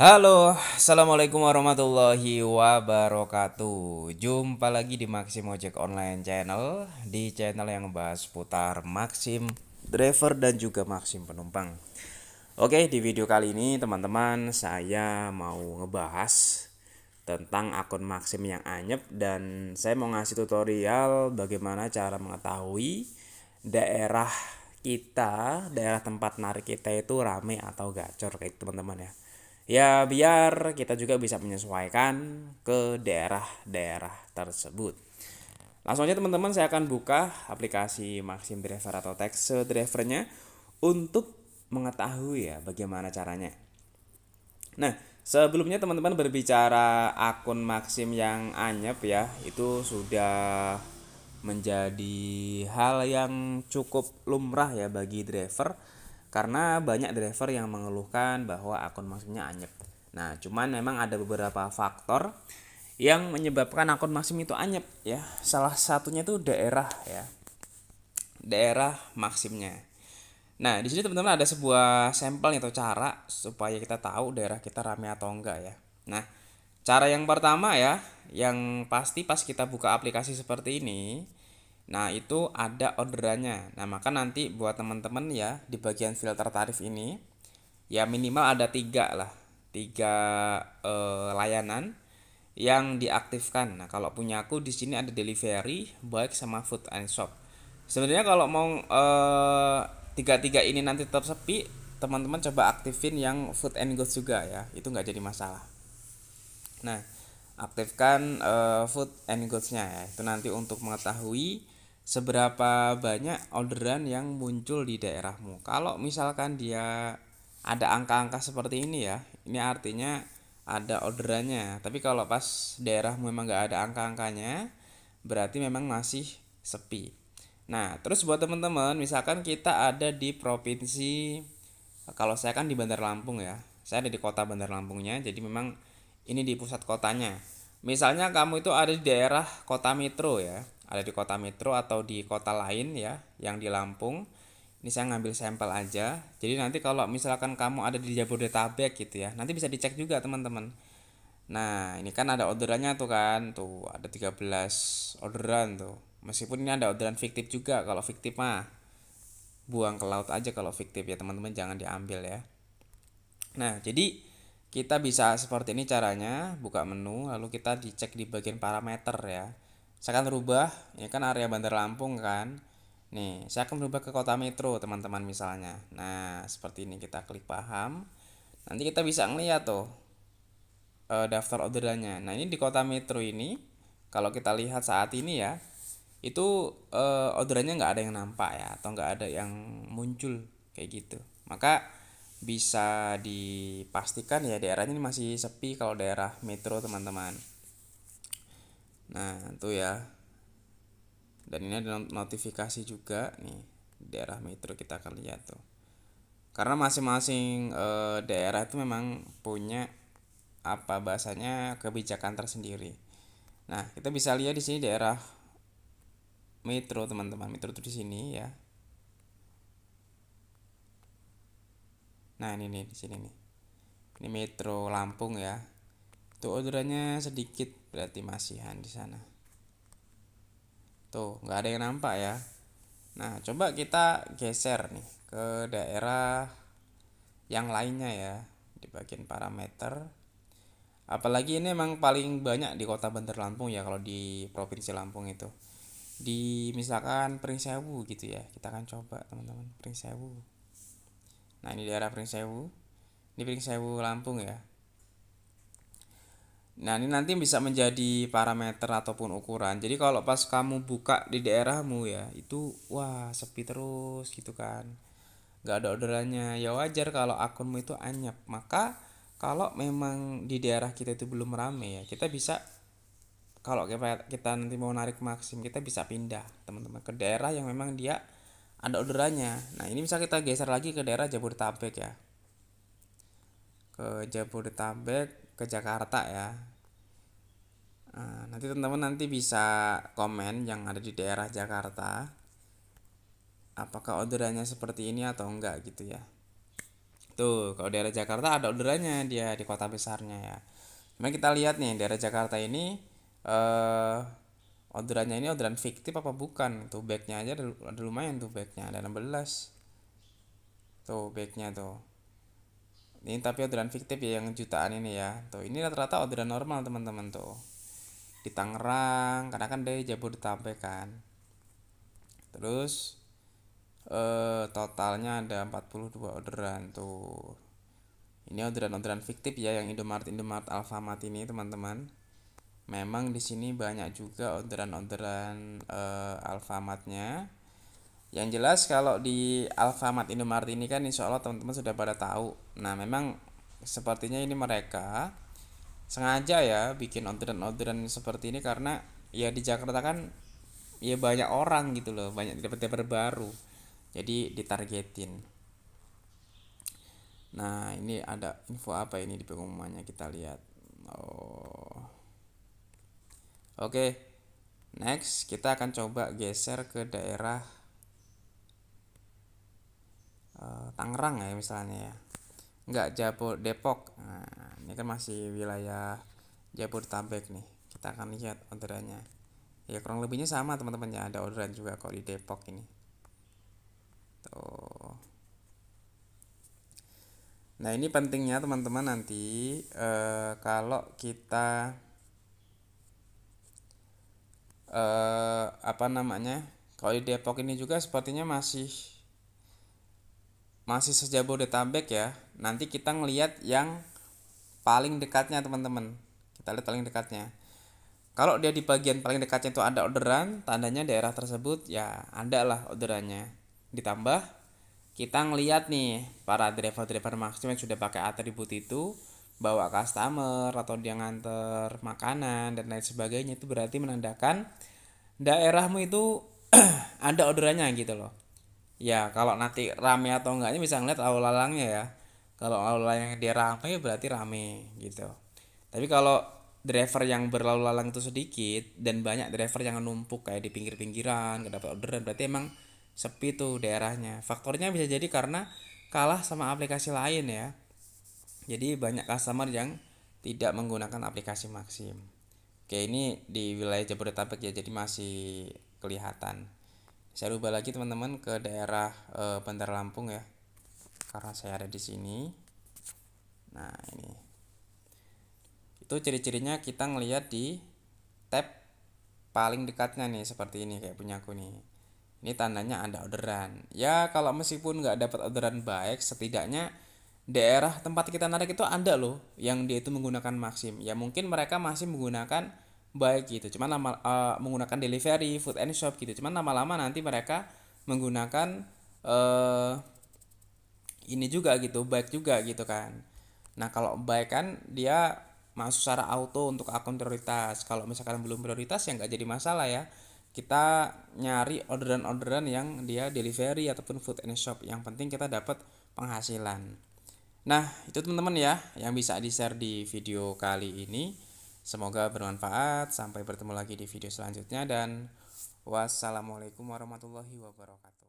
Halo, assalamualaikum warahmatullahi wabarakatuh. Jumpa lagi di Maxim Ojek Online Channel, di channel yang membahas seputar Maxim driver dan juga Maxim penumpang. Oke, di video kali ini teman-teman saya mau ngebahas tentang akun Maxim yang anyep, dan saya mau ngasih tutorial bagaimana cara mengetahui daerah kita, daerah tempat narik kita itu rame atau gacor kayak teman-teman ya. Ya biar kita juga bisa menyesuaikan ke daerah-daerah tersebut. Langsung aja teman-teman, saya akan buka aplikasi Maxim Driver atau Taxi Drivernya untuk mengetahui ya bagaimana caranya. Nah, sebelumnya teman-teman berbicara akun Maxim yang anyep ya, itu sudah menjadi hal yang cukup lumrah ya bagi driver, karena banyak driver yang mengeluhkan bahwa akun Maximnya anyep. Nah, cuman memang ada beberapa faktor yang menyebabkan akun Maxim itu anyep ya. Salah satunya itu daerah ya. Daerah Maximnya. Nah, di sini teman-teman ada sebuah sampel atau cara supaya kita tahu daerah kita ramai atau enggak ya. Nah, cara yang pertama ya, yang pasti pas kita buka aplikasi seperti ini, nah itu ada orderannya. Nah, maka nanti buat teman-teman ya di bagian filter tarif ini, ya minimal ada tiga lah, tiga layanan yang diaktifkan. Nah, kalau punya aku di sini ada delivery, bike sama food and shop. Sebenarnya kalau mau tiga-tiga ini nanti tetap sepi, teman-teman coba aktifin yang food and goods juga ya, itu nggak jadi masalah. Nah, aktifkan food and goods-nya ya, itu nanti untuk mengetahui seberapa banyak orderan yang muncul di daerahmu. Kalau misalkan dia ada angka-angka seperti ini ya, ini artinya ada orderannya. Tapi kalau pas daerahmu memang nggak ada angka-angkanya, berarti memang masih sepi. Nah, terus buat teman-teman, misalkan kita ada di provinsi, kalau saya kan di Bandar Lampung ya, saya ada di kota Bandar Lampungnya, jadi memang ini di pusat kotanya. Misalnya kamu itu ada di daerah kota metro ya, ada di kota metro atau di kota lain ya, yang di Lampung. Ini saya ngambil sampel aja. Jadi nanti kalau misalkan kamu ada di Jabodetabek gitu ya, nanti bisa dicek juga teman-teman. Nah, ini kan ada orderannya tuh kan, tuh ada 13 orderan tuh. Meskipun ini ada orderan fiktif juga, kalau fiktif mah buang ke laut aja, kalau fiktif ya teman-teman jangan diambil ya. Nah, jadi kita bisa seperti ini caranya, buka menu lalu kita dicek di bagian parameter ya. Saya akan rubah, ini kan area Bandar Lampung kan. Nih, saya akan berubah ke kota metro teman-teman misalnya. Nah, seperti ini kita klik paham. Nanti kita bisa ngeliat tuh daftar orderannya. Nah, ini di kota metro ini, kalau kita lihat saat ini ya, itu orderannya nggak ada yang nampak ya, atau nggak ada yang muncul kayak gitu. Maka bisa dipastikan ya daerahnya ini masih sepi kalau daerah metro teman-teman. Nah itu ya, dan ini ada notifikasi juga nih, daerah metro kita akan lihat tuh, karena masing-masing daerah itu memang punya apa bahasanya kebijakan tersendiri. Nah kita bisa lihat di sini daerah metro teman-teman, metro itu di sini ya. Nah ini nih di sini nih, ini metro Lampung ya. Tuh orderannya sedikit, berarti masihan di sana. Tuh nggak ada yang nampak ya. Nah coba kita geser nih ke daerah yang lainnya ya, di bagian parameter. Apalagi ini memang paling banyak di kota Bandar Lampung ya, kalau di provinsi Lampung itu. Di misalkan Pringsewu gitu ya, kita akan coba teman-teman Pringsewu. Nah ini daerah Pringsewu, ini Pringsewu Lampung ya. Nah, ini nanti bisa menjadi parameter ataupun ukuran. Jadi kalau pas kamu buka di daerahmu ya, itu wah sepi terus gitu kan. Nggak ada orderannya. Ya wajar kalau akunmu itu anyep. Maka kalau memang di daerah kita itu belum rame ya, kita bisa, kalau kita nanti mau narik Maxim, kita bisa pindah teman-teman ke daerah yang memang dia ada orderannya. Nah, ini bisa kita geser lagi ke daerah Jabodetabek ya. Ke Jabodetabek, ke Jakarta ya. Nah, nanti teman-teman nanti bisa komen yang ada di daerah Jakarta, apakah orderannya seperti ini atau enggak gitu ya. Tuh, kalau daerah Jakarta ada orderannya dia di kota besarnya ya. Cuma kita lihat nih daerah Jakarta ini eh orderannya ini orderan fiktif apa bukan? Tuh bagnya aja ada lumayan tuh bagnya ada 16. Tuh bagnya tuh. Ini tapi orderan fiktif ya yang jutaan ini ya. Tuh ini rata-rata orderan normal teman-teman tuh. Di Tangerang, karena kan dari Jabodetabek kan. Terus totalnya ada 42 orderan tuh. Ini orderan-orderan fiktif ya yang Indomaret Indomaret Alfamart ini teman-teman. Memang di sini banyak juga orderan-orderan Alfamartnya. Yang jelas kalau di Alfamart Indomaret ini kan insya Allah teman-teman sudah pada tahu. Nah memang sepertinya ini mereka sengaja ya bikin orderan-orderan seperti ini karena ya di Jakarta kan ya banyak orang gitu loh, banyak developer baru. Jadi ditargetin. Nah, ini ada info apa ini di pengumumannya kita lihat. Oh. Oke. Next, kita akan coba geser ke daerah Tangerang ya misalnya ya. Enggak, Depok. Nah, ini kan masih wilayah Jabodetabek nih. Kita akan lihat orderannya. Ya kurang lebihnya sama teman-teman ya, ada orderan juga kok di Depok ini. Tuh. Nah, ini pentingnya teman-teman nanti kalau kita apa namanya? Kalau di Depok ini juga sepertinya masih sejabodetabek ya. Nanti kita ngelihat yang paling dekatnya teman-teman. Kita lihat paling dekatnya. Kalau dia di bagian paling dekatnya itu ada orderan, tandanya daerah tersebut ya ada lah orderannya. Ditambah kita ngelihat nih para driver-driver Maxim yang sudah pakai atribut itu bawa customer atau dia nganter makanan dan lain sebagainya, itu berarti menandakan daerahmu itu ada orderannya gitu loh. Ya kalau nanti rame atau enggaknya bisa ngeliat lalu lalangnya ya. Kalau lalu lalangnya dia rame berarti rame gitu. Tapi kalau driver yang berlalu lalang itu sedikit dan banyak driver yang numpuk kayak di pinggir-pinggiran gak dapat orderan, berarti emang sepi tuh daerahnya. Faktornya bisa jadi karena kalah sama aplikasi lain ya. Jadi banyak customer yang tidak menggunakan aplikasi Maxim. Oke, ini di wilayah Jabodetabek ya, jadi masih kelihatan. Saya rubah lagi teman-teman ke daerah Bandar Lampung ya, karena saya ada di sini. Nah ini, itu ciri-cirinya kita ngelihat di tab paling dekatnya nih seperti ini kayak punya aku nih. Ini tandanya ada orderan. Ya kalau meskipun nggak dapat orderan baik, setidaknya daerah tempat kita narik itu ada loh yang dia itu menggunakan Maxim. Ya mungkin mereka masih menggunakan baik gitu, cuman menggunakan delivery, food and shop gitu. Cuman lama-lama nanti mereka menggunakan uh, ini juga gitu, baik juga gitu kan. Nah kalau baik kan dia masuk secara auto untuk akun prioritas. Kalau misalkan belum prioritas ya nggak jadi masalah ya. Kita nyari orderan-orderan yang dia delivery ataupun food and shop. Yang penting kita dapat penghasilan. Nah, itu teman-teman ya yang bisa di-share di video kali ini. Semoga bermanfaat. Sampai bertemu lagi di video selanjutnya dan wassalamualaikum warahmatullahi wabarakatuh.